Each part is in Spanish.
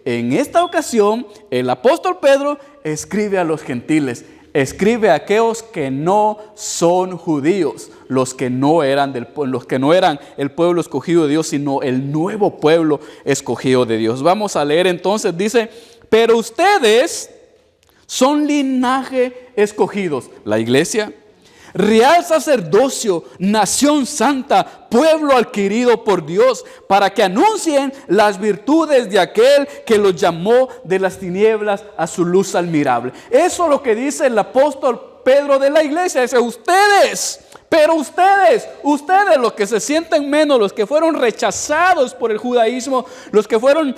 en esta ocasión el apóstol Pedro escribe a los gentiles, escribe a aquellos que no son judíos, los que no eran el pueblo escogido de Dios, sino el nuevo pueblo escogido de Dios. Vamos a leer entonces, dice: pero ustedes son linaje escogidos, la iglesia, real sacerdocio, nación santa, pueblo adquirido por Dios, para que anuncien las virtudes de aquel que los llamó de las tinieblas a su luz admirable. Eso es lo que dice el apóstol Pedro de la iglesia. Dice: ustedes, pero ustedes los que se sienten menos, los que fueron rechazados por el judaísmo, los que fueron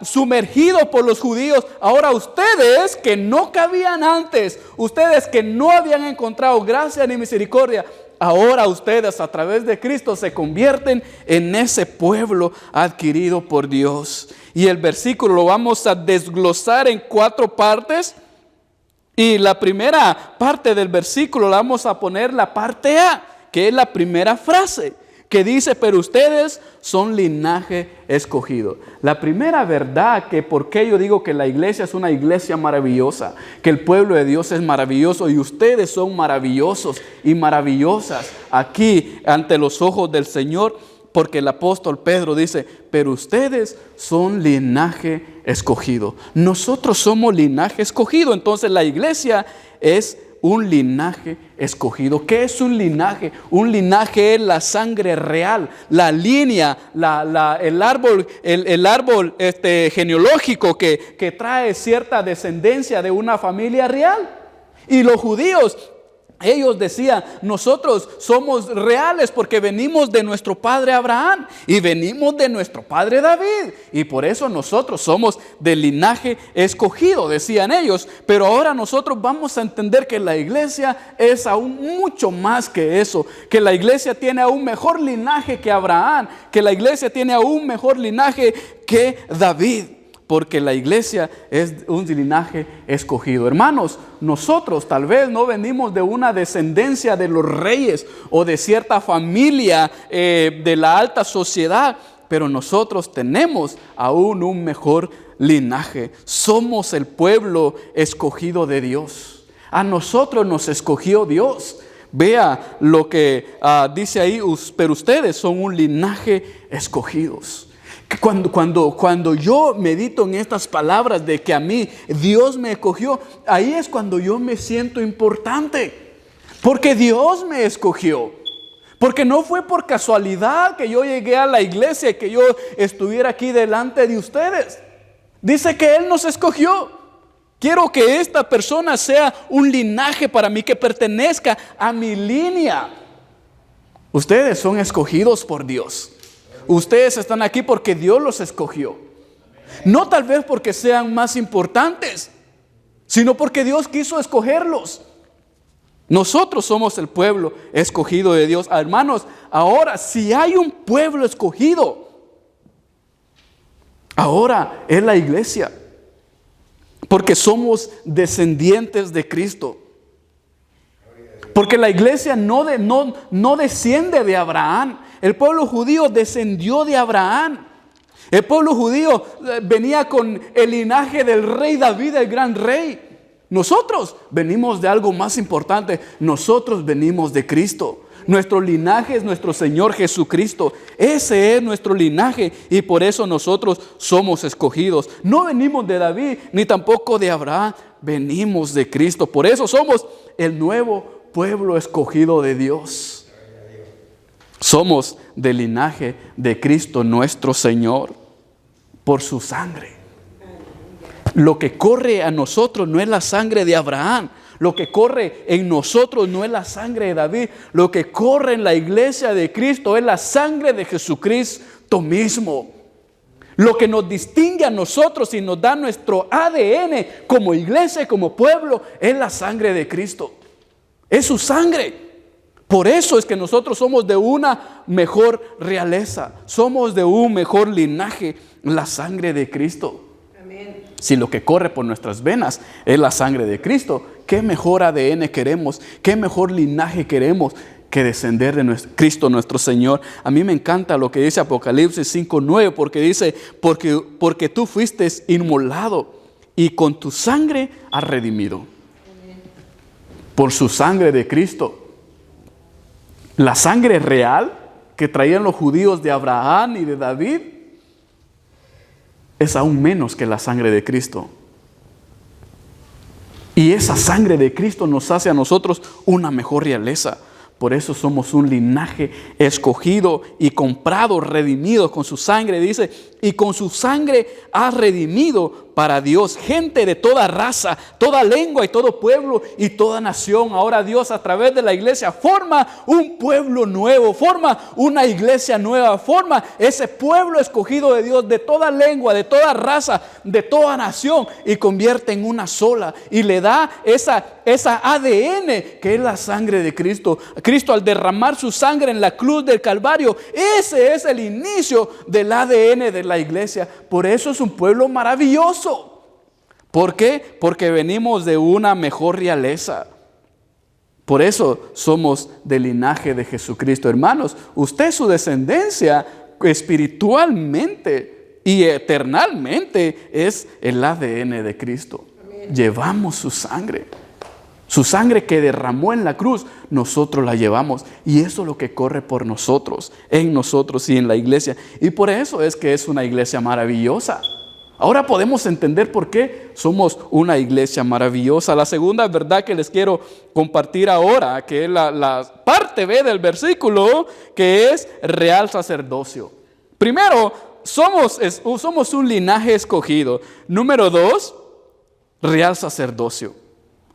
sumergidos por los judíos, ahora ustedes que no cabían antes, ustedes que no habían encontrado gracia ni misericordia, ahora ustedes a través de Cristo se convierten en ese pueblo adquirido por Dios. Y el versículo lo vamos a desglosar en 4 partes. Y la primera parte del versículo la vamos a poner la parte A, que es la primera frase, que dice: pero ustedes son linaje escogido. La primera verdad que por qué yo digo que la iglesia es una iglesia maravillosa, que el pueblo de Dios es maravilloso y ustedes son maravillosos y maravillosas aquí ante los ojos del Señor, porque el apóstol Pedro dice: pero ustedes son linaje escogido. Nosotros somos linaje escogido. Entonces la iglesia es un linaje escogido. ¿Qué es un linaje? Un linaje es la sangre real, la línea, el árbol genealógico que trae cierta descendencia de una familia real. Y los judíos, ellos decían: nosotros somos reales porque venimos de nuestro padre Abraham y venimos de nuestro padre David, y por eso nosotros somos del linaje escogido, decían ellos. Pero ahora nosotros vamos a entender que la iglesia es aún mucho más que eso, que la iglesia tiene aún mejor linaje que Abraham, que la iglesia tiene aún mejor linaje que David, porque la iglesia es un linaje escogido. Hermanos, nosotros tal vez no venimos de una descendencia de los reyes o de cierta familia de la alta sociedad, pero nosotros tenemos aún un mejor linaje. Somos el pueblo escogido de Dios. A nosotros nos escogió Dios. Vea lo que dice ahí: pero ustedes son un linaje escogidos. Cuando yo medito en estas palabras de que a mí Dios me escogió, ahí es cuando yo me siento importante, porque Dios me escogió, porque no fue por casualidad que yo llegué a la iglesia y que yo estuviera aquí delante de ustedes. Dice que Él nos escogió. Quiero que esta persona sea un linaje para mí, que pertenezca a mi línea. Ustedes son escogidos por Dios. Ustedes están aquí porque Dios los escogió. No tal vez porque sean más importantes, sino porque Dios quiso escogerlos. Nosotros somos el pueblo escogido de Dios. Hermanos, ahora si hay un pueblo escogido, ahora es la iglesia, porque somos descendientes de Cristo. Porque la iglesia no desciende de Abraham. El pueblo judío descendió de Abraham. El pueblo judío venía con el linaje del rey David, el gran rey. Nosotros venimos de algo más importante. Nosotros venimos de Cristo. Nuestro linaje es nuestro Señor Jesucristo. Ese es nuestro linaje y por eso nosotros somos escogidos. No venimos de David ni tampoco de Abraham. Venimos de Cristo. Por eso somos el nuevo pueblo escogido de Dios. Somos del linaje de Cristo nuestro Señor por su sangre. Lo que corre a nosotros no es la sangre de Abraham. Lo que corre en nosotros no es la sangre de David. Lo que corre en la iglesia de Cristo es la sangre de Jesucristo mismo. Lo que nos distingue a nosotros y nos da nuestro ADN como iglesia y como pueblo es la sangre de Cristo. Es su sangre. Por eso es que nosotros somos de una mejor realeza. Somos de un mejor linaje, la sangre de Cristo. Amén. Si lo que corre por nuestras venas es la sangre de Cristo, ¿qué mejor ADN queremos? ¿Qué mejor linaje queremos que descender de Cristo nuestro Señor. A mí me encanta lo que dice Apocalipsis 5:9, porque dice, porque tú fuiste inmolado y con tu sangre has redimido. Por su sangre de Cristo. La sangre real que traían los judíos de Abraham y de David es aún menos que la sangre de Cristo. Y esa sangre de Cristo nos hace a nosotros una mejor realeza. Por eso somos un linaje escogido y comprado, redimido con su sangre. Dice, y con su sangre ha redimido para Dios gente de toda raza, toda lengua y todo pueblo y toda nación. Ahora Dios a través de la iglesia forma un pueblo nuevo, forma una iglesia nueva, forma ese pueblo escogido de Dios de toda lengua, de toda raza, de toda nación y convierte en una sola y le da esa ADN que es la sangre de Cristo. Cristo al derramar su sangre en la cruz del Calvario, ese es el inicio del ADN de la iglesia. Por eso es un pueblo maravilloso. ¿Por qué? Porque venimos de una mejor realeza. Por eso somos del linaje de Jesucristo. Hermanos, usted su descendencia espiritualmente y eternalmente es el ADN de Cristo. Llevamos su sangre. Su sangre que derramó en la cruz, nosotros la llevamos. Y eso es lo que corre por nosotros, en nosotros y en la iglesia. Y por eso es que es una iglesia maravillosa. Ahora podemos entender por qué somos una iglesia maravillosa. La segunda verdad que les quiero compartir ahora, que es la parte B del versículo, que es real sacerdocio. Primero, somos un linaje escogido. Número 2, real sacerdocio.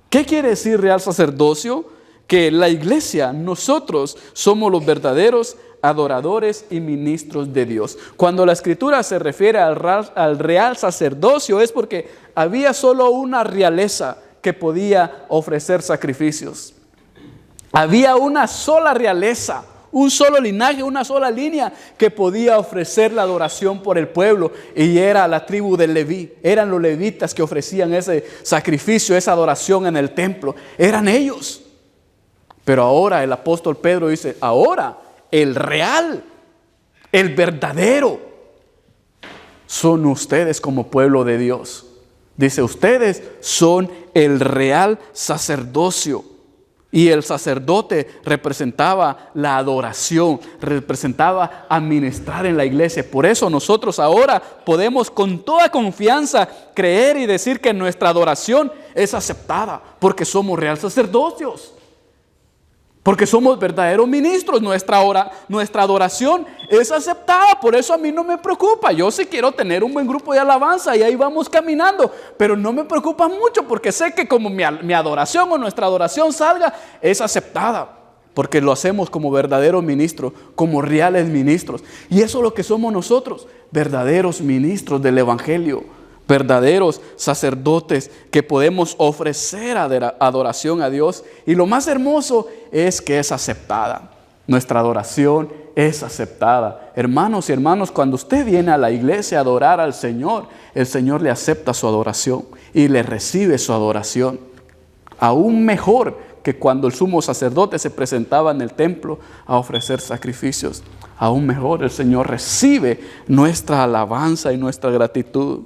¿Qué quiere decir real sacerdocio? Que la iglesia, nosotros somos los verdaderos adoradores y ministros de Dios. Cuando la escritura se refiere al real sacerdocio es porque había solo una realeza que podía ofrecer sacrificios. Había una sola realeza, un solo linaje, una sola línea que podía ofrecer la adoración por el pueblo, y era la tribu de Leví. Eran los levitas que ofrecían ese sacrificio, esa adoración en el templo. Eran ellos. Pero ahora el apóstol Pedro dice, ahora el real, el verdadero, son ustedes como pueblo de Dios. Dice, ustedes son el real sacerdocio. Y el sacerdote representaba la adoración, representaba administrar en la iglesia. Por eso nosotros ahora podemos con toda confianza creer y decir que nuestra adoración es aceptada, porque somos real sacerdocios. Porque somos verdaderos ministros, nuestra adoración es aceptada. Por eso a mí no me preocupa. Yo sí quiero tener un buen grupo de alabanza y ahí vamos caminando. Pero no me preocupa mucho porque sé que como mi adoración o nuestra adoración salga, es aceptada. Porque lo hacemos como verdaderos ministros, como reales ministros. Y eso es lo que somos nosotros, verdaderos ministros del Evangelio. Verdaderos sacerdotes que podemos ofrecer adoración a Dios. Y lo más hermoso es que es aceptada. Nuestra adoración es aceptada. Hermanos y hermanos, cuando usted viene a la iglesia a adorar al Señor, el Señor le acepta su adoración y le recibe su adoración. Aún mejor que cuando el sumo sacerdote se presentaba en el templo a ofrecer sacrificios. Aún mejor, el Señor recibe nuestra alabanza y nuestra gratitud.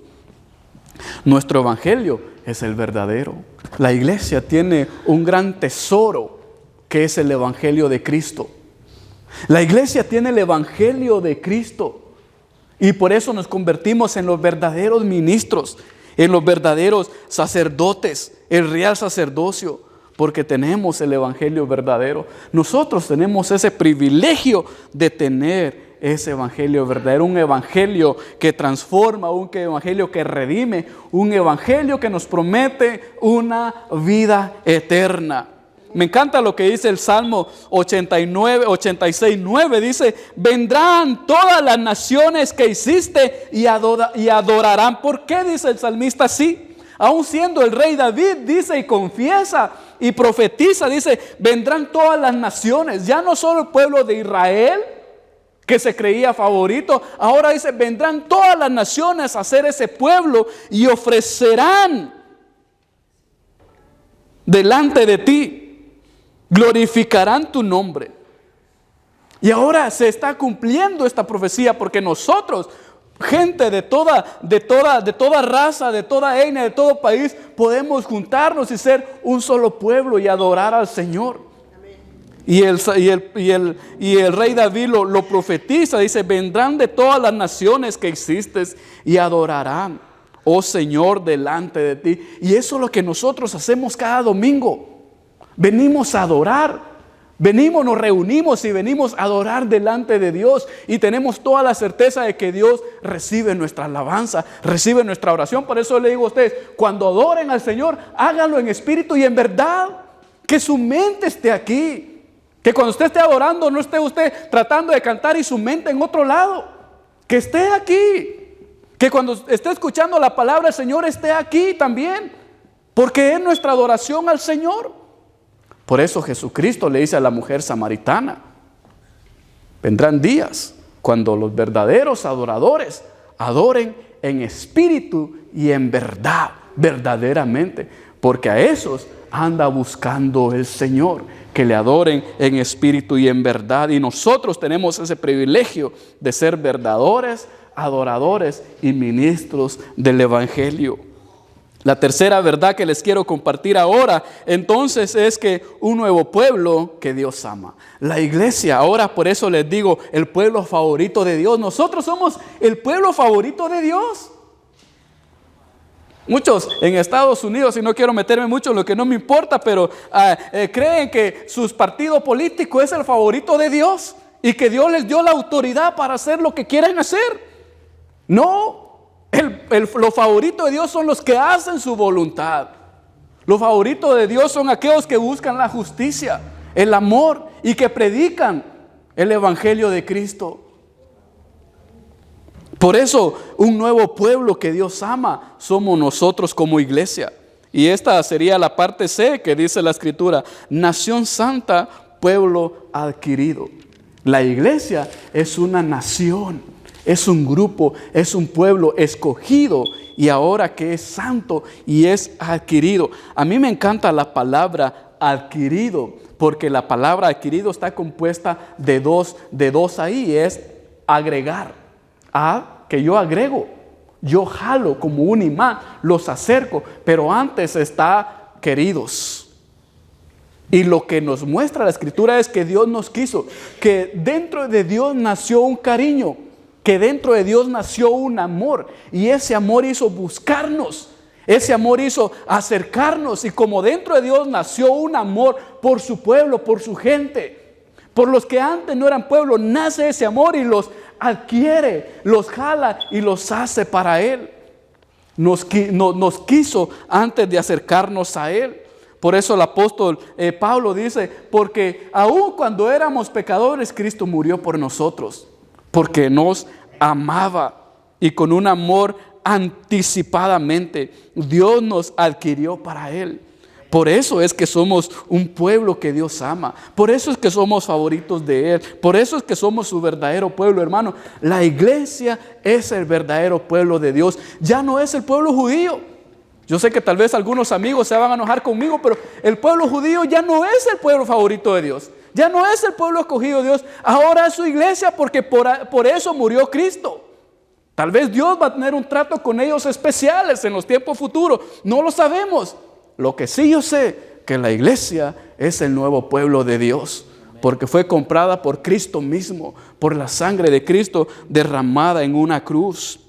Nuestro evangelio es el verdadero. La iglesia tiene un gran tesoro que es el evangelio de Cristo. La iglesia tiene el evangelio de Cristo y por eso nos convertimos en los verdaderos ministros, en los verdaderos sacerdotes, el real sacerdocio, porque tenemos el evangelio verdadero. Nosotros tenemos ese privilegio de tener ese evangelio verdadero, un evangelio que transforma, un evangelio que redime, un evangelio que nos promete una vida eterna. Me encanta lo que dice el Salmo 86:9, dice, vendrán todas las naciones que hiciste y adorarán. ¿Por qué dice el salmista así? Aún siendo el rey David, dice y confiesa y profetiza, dice, vendrán todas las naciones, ya no solo el pueblo de Israel, que se creía favorito, ahora dice, vendrán todas las naciones a ser ese pueblo y ofrecerán delante de ti, glorificarán tu nombre. Y ahora se está cumpliendo esta profecía porque nosotros, gente de toda raza, de toda etnia, de todo país, podemos juntarnos y ser un solo pueblo y adorar al Señor. Y el rey David lo profetiza, dice: vendrán de todas las naciones que existes y adorarán, oh Señor, delante de ti. Y eso es lo que nosotros hacemos cada domingo. Venimos a adorar. Venimos, nos reunimos y venimos a adorar delante de Dios, y tenemos toda la certeza de que Dios recibe nuestra alabanza, recibe nuestra oración. Por eso le digo a ustedes, cuando adoren al Señor, háganlo en espíritu y en verdad, que su mente esté aquí, que cuando usted esté adorando no esté usted tratando de cantar y su mente en otro lado, que esté aquí, que cuando esté escuchando la palabra del Señor esté aquí también, porque es nuestra adoración al Señor. Por eso Jesucristo le dice a la mujer samaritana: vendrán días cuando los verdaderos adoradores adoren en espíritu y en verdad, verdaderamente, porque a esos anda buscando el Señor, que le adoren en espíritu y en verdad. Y nosotros tenemos ese privilegio de ser verdaderos adoradores y ministros del Evangelio. La tercera verdad que les quiero compartir ahora, entonces, es que un nuevo pueblo que Dios ama. La iglesia, ahora por eso les digo, el pueblo favorito de Dios. Nosotros somos el pueblo favorito de Dios. Muchos en Estados Unidos, y no quiero meterme mucho en lo que no me importa, pero creen que su partido político es el favorito de Dios y que Dios les dio la autoridad para hacer lo que quieren hacer. No. Los favoritos de Dios son los que hacen su voluntad. Los favoritos de Dios son aquellos que buscan la justicia, el amor y que predican el Evangelio de Cristo. Por eso, un nuevo pueblo que Dios ama somos nosotros como iglesia. Y esta sería la parte C que dice la Escritura: nación santa, pueblo adquirido. La iglesia es una nación. Es un grupo, es un pueblo escogido y ahora que es santo y es adquirido. A mí me encanta la palabra adquirido, porque la palabra adquirido está compuesta de dos ahí, es agregar. Que yo agrego, yo jalo como un imán, los acerco, pero antes está queridos. Y lo que nos muestra la Escritura es que Dios nos quiso, que dentro de Dios nació un cariño, que dentro de Dios nació un amor, y ese amor hizo buscarnos, ese amor hizo acercarnos. Y como dentro de Dios nació un amor por su pueblo, por su gente, por los que antes no eran pueblo, nace ese amor y los adquiere, los jala y los hace para Él. Nos quiso antes de acercarnos a Él. Por eso el apóstol Pablo dice: porque aun cuando éramos pecadores, Cristo murió por nosotros, porque nos amaba, y con un amor anticipadamente Dios nos adquirió para Él. Por eso es que somos un pueblo que Dios ama. Por eso es que somos favoritos de Él. Por eso es que somos su verdadero pueblo, hermano. La iglesia es el verdadero pueblo de Dios. Ya no es el pueblo judío. Yo sé que tal vez algunos amigos se van a enojar conmigo, pero el pueblo judío ya no es el pueblo favorito de Dios. Ya no es el pueblo escogido de Dios. Ahora es su iglesia, porque por eso murió Cristo. Tal vez Dios va a tener un trato con ellos especiales en los tiempos futuros. No lo sabemos. Lo que sí yo sé, que la iglesia es el nuevo pueblo de Dios, porque fue comprada por Cristo mismo, por la sangre de Cristo derramada en una cruz.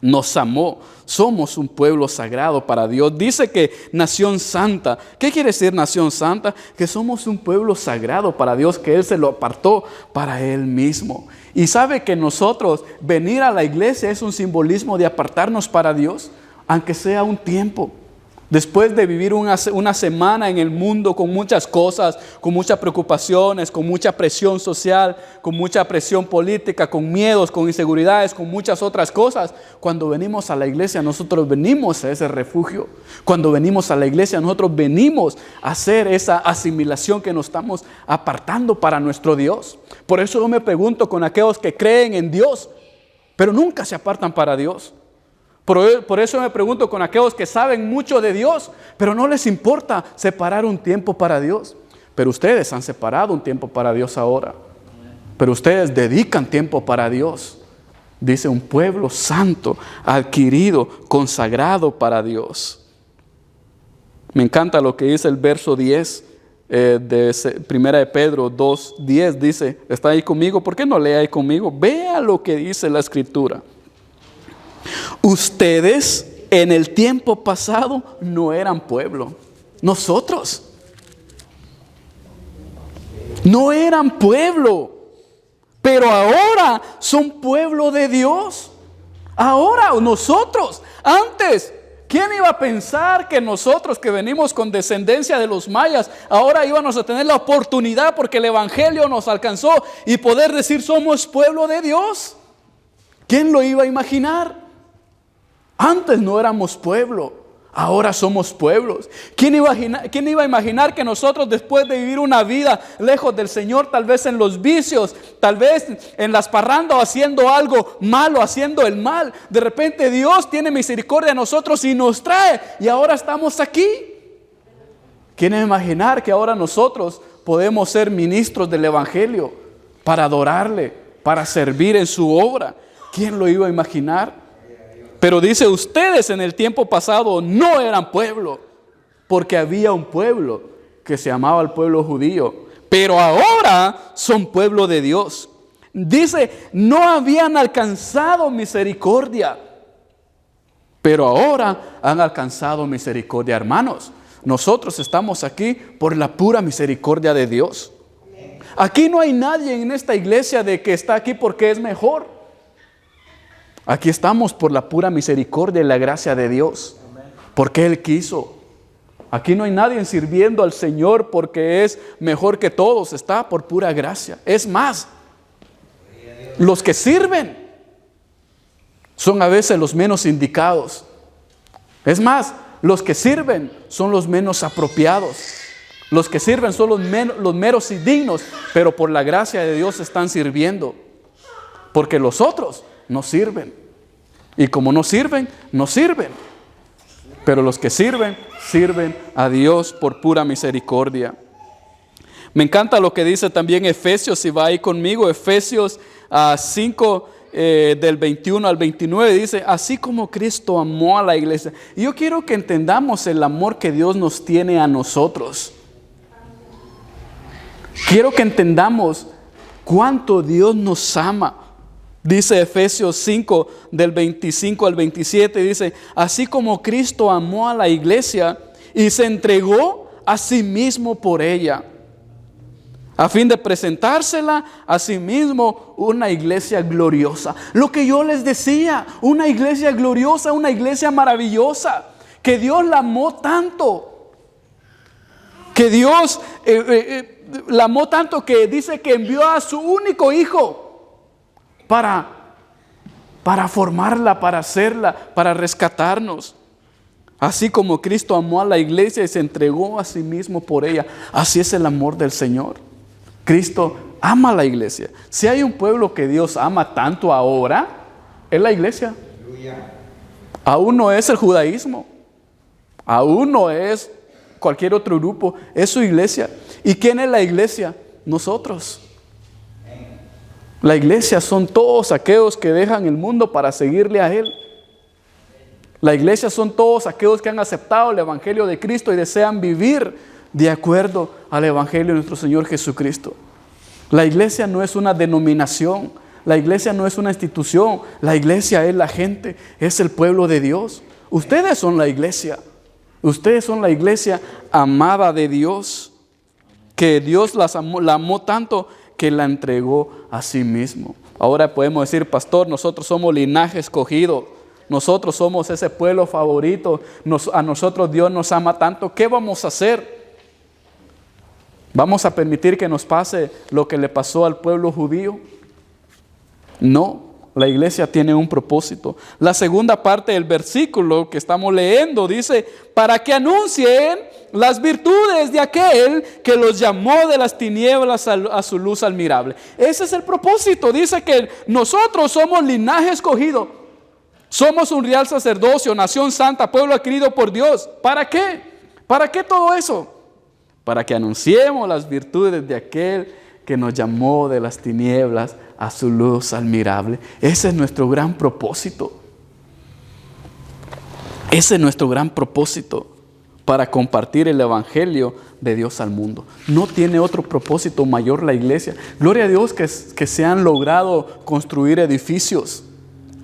Nos amó. Somos un pueblo sagrado para Dios. Dice que nación santa. ¿Qué quiere decir nación santa? Que somos un pueblo sagrado para Dios, que Él se lo apartó para Él mismo. Y sabe que nosotros venir a la iglesia es un simbolismo de apartarnos para Dios, aunque sea un tiempo. Después de vivir una semana en el mundo con muchas cosas, con muchas preocupaciones, con mucha presión social, con mucha presión política, con miedos, con inseguridades, con muchas otras cosas, cuando venimos a la iglesia nosotros venimos a ese refugio. Cuando venimos a la iglesia nosotros venimos a hacer esa asimilación que nos estamos apartando para nuestro Dios. Por eso yo me pregunto con aquellos que creen en Dios, pero nunca se apartan para Dios. Por eso me pregunto con aquellos que saben mucho de Dios, pero no les importa separar un tiempo para Dios. Pero ustedes han separado un tiempo para Dios ahora. pero ustedes dedican tiempo para Dios. Dice un pueblo santo, adquirido, consagrado para Dios. Me encanta lo que dice el verso 10 de 1 de Pedro 2:10. Dice, ¿está ahí conmigo? ¿Por qué no lee ahí conmigo? Vea lo que dice la Escritura. Ustedes en el tiempo pasado no eran pueblo. Nosotros no eran pueblo, pero ahora son pueblo de Dios. Ahora nosotros, antes, ¿quién iba a pensar que nosotros que venimos con descendencia de los mayas, ahora íbamos a tener la oportunidad porque el evangelio nos alcanzó y poder decir somos pueblo de Dios? ¿Quién lo iba a imaginar? Antes no éramos pueblo, ahora somos pueblos. ¿Quién iba a imaginar que nosotros, después de vivir una vida lejos del Señor, tal vez en los vicios, tal vez en las parrandas, haciendo algo malo, haciendo el mal, de repente Dios tiene misericordia de nosotros y nos trae, y ahora estamos aquí? ¿Quién iba a imaginar que ahora nosotros podemos ser ministros del evangelio para adorarle, para servir en su obra? ¿Quién lo iba a imaginar? Pero dice, ustedes en el tiempo pasado no eran pueblo, porque había un pueblo que se llamaba el pueblo judío, pero ahora son pueblo de Dios. Dice, no habían alcanzado misericordia, pero ahora han alcanzado misericordia. Hermanos, nosotros estamos aquí por la pura misericordia de Dios. Aquí no hay nadie en esta iglesia de que está aquí porque es mejor. Aquí estamos por la pura misericordia y la gracia de Dios, porque Él quiso. Aquí no hay nadie sirviendo al Señor porque es mejor que todos, está por pura gracia. Es más, los que sirven son a veces los menos indicados. Es más, los que sirven son los menos apropiados. Los que sirven son los meros indignos, pero por la gracia de Dios están sirviendo, porque los otros no sirven. Y como no sirven, no sirven. Pero los que sirven, sirven a Dios por pura misericordia. Me encanta lo que dice también Efesios, si va ahí conmigo, Efesios 5, del 21 al 29, dice, así como Cristo amó a la iglesia. Y yo quiero que entendamos el amor que Dios nos tiene a nosotros. Quiero que entendamos cuánto Dios nos ama. Dice Efesios 5 del 25 al 27, dice, así como Cristo amó a la iglesia y se entregó a sí mismo por ella, a fin de presentársela a sí mismo una iglesia gloriosa. Lo que yo les decía, una iglesia gloriosa, una iglesia maravillosa, que Dios la amó tanto, que Dios la amó tanto que dice que envió a su único hijo para formarla, para hacerla, para rescatarnos. Así como Cristo amó a la iglesia y se entregó a sí mismo por ella. Así es el amor del Señor. Cristo ama a la iglesia. Si hay un pueblo que Dios ama tanto ahora, es la iglesia. Aún no es el judaísmo. Aún no es cualquier otro grupo. Es su iglesia. ¿Y quién es la iglesia? Nosotros. La iglesia son todos aquellos que dejan el mundo para seguirle a Él. La iglesia son todos aquellos que han aceptado el evangelio de Cristo y desean vivir de acuerdo al evangelio de nuestro Señor Jesucristo. La iglesia no es una denominación, la iglesia no es una institución, la iglesia es la gente, es el pueblo de Dios. Ustedes son la iglesia, ustedes son la iglesia amada de Dios, que Dios la amó tanto que la entregó a sí mismo. Ahora podemos decir, pastor, nosotros somos linaje escogido, nosotros somos ese pueblo favorito, a nosotros Dios nos ama tanto. ¿Qué vamos a hacer? ¿Vamos a permitir que nos pase lo que le pasó al pueblo judío? No, la iglesia tiene un propósito. La segunda parte del versículo que estamos leyendo dice, para que anuncien las virtudes de aquel que los llamó de las tinieblas a su luz admirable. Ese es el propósito. Dice que nosotros somos linaje escogido. Somos un real sacerdocio, nación santa, pueblo adquirido por Dios. ¿Para qué? ¿Para qué todo eso? Para que anunciemos las virtudes de aquel que nos llamó de las tinieblas a su luz admirable. Ese es nuestro gran propósito. Ese es nuestro gran propósito para compartir el evangelio de Dios al mundo. No tiene otro propósito mayor la iglesia. Gloria a Dios que se han logrado construir edificios,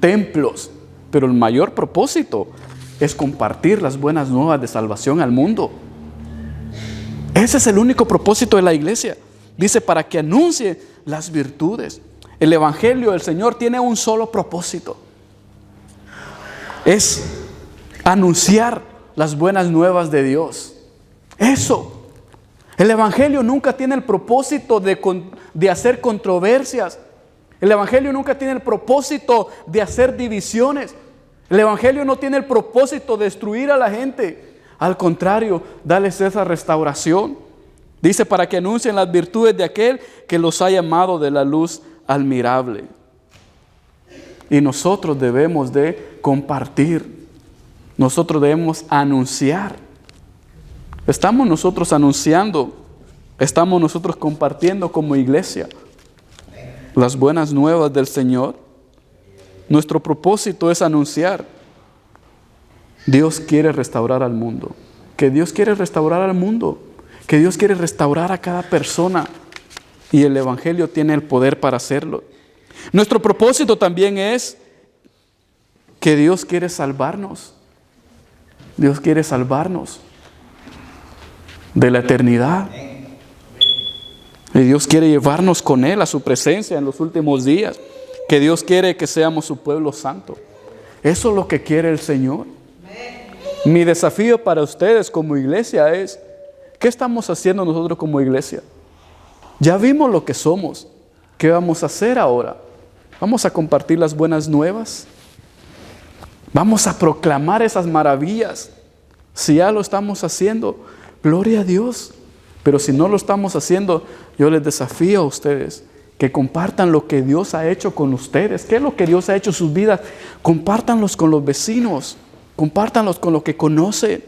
templos, pero el mayor propósito es compartir las buenas nuevas de salvación al mundo. Ese es el único propósito de la iglesia. Dice, para que anuncie las virtudes. El evangelio del Señor tiene un solo propósito. Es anunciar las buenas nuevas de Dios. Eso. El evangelio nunca tiene el propósito de hacer controversias. El evangelio nunca tiene el propósito de hacer divisiones. El evangelio no tiene el propósito de destruir a la gente. Al contrario, darles esa restauración. Dice, para que anuncien las virtudes de aquel que los ha llamado de la luz admirable. Y nosotros debemos de compartir. Nosotros debemos anunciar. Estamos nosotros anunciando. Estamos nosotros compartiendo como iglesia las buenas nuevas del Señor. Nuestro propósito es anunciar. Dios quiere restaurar al mundo. Que Dios quiere restaurar al mundo. Que Dios quiere restaurar a cada persona. Y el evangelio tiene el poder para hacerlo. Nuestro propósito también es que Dios quiere salvarnos. Dios quiere salvarnos de la eternidad. Y Dios quiere llevarnos con Él a su presencia en los últimos días. Que Dios quiere que seamos su pueblo santo. Eso es lo que quiere el Señor. Mi desafío para ustedes como iglesia es, ¿qué estamos haciendo nosotros como iglesia? Ya vimos lo que somos. ¿Qué vamos a hacer ahora? ¿Vamos a compartir las buenas nuevas? ¿Vamos a proclamar esas maravillas? Si ya lo estamos haciendo, gloria a Dios. Pero si no lo estamos haciendo, yo les desafío a ustedes que compartan lo que Dios ha hecho con ustedes. ¿Qué es lo que Dios ha hecho en sus vidas? Compártanlos con los vecinos. Compártanlos con los que conocen.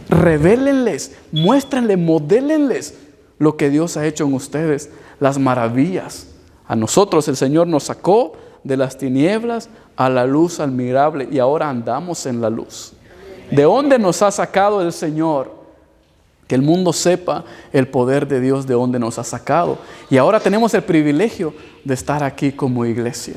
Revélenles, muéstrenles, modélenles lo que Dios ha hecho en ustedes, las maravillas. A nosotros el Señor nos sacó de las tinieblas a la luz admirable y ahora andamos en la luz. ¿De dónde nos ha sacado el Señor? Que el mundo sepa el poder de Dios, de dónde nos ha sacado. Y ahora tenemos el privilegio de estar aquí como iglesia.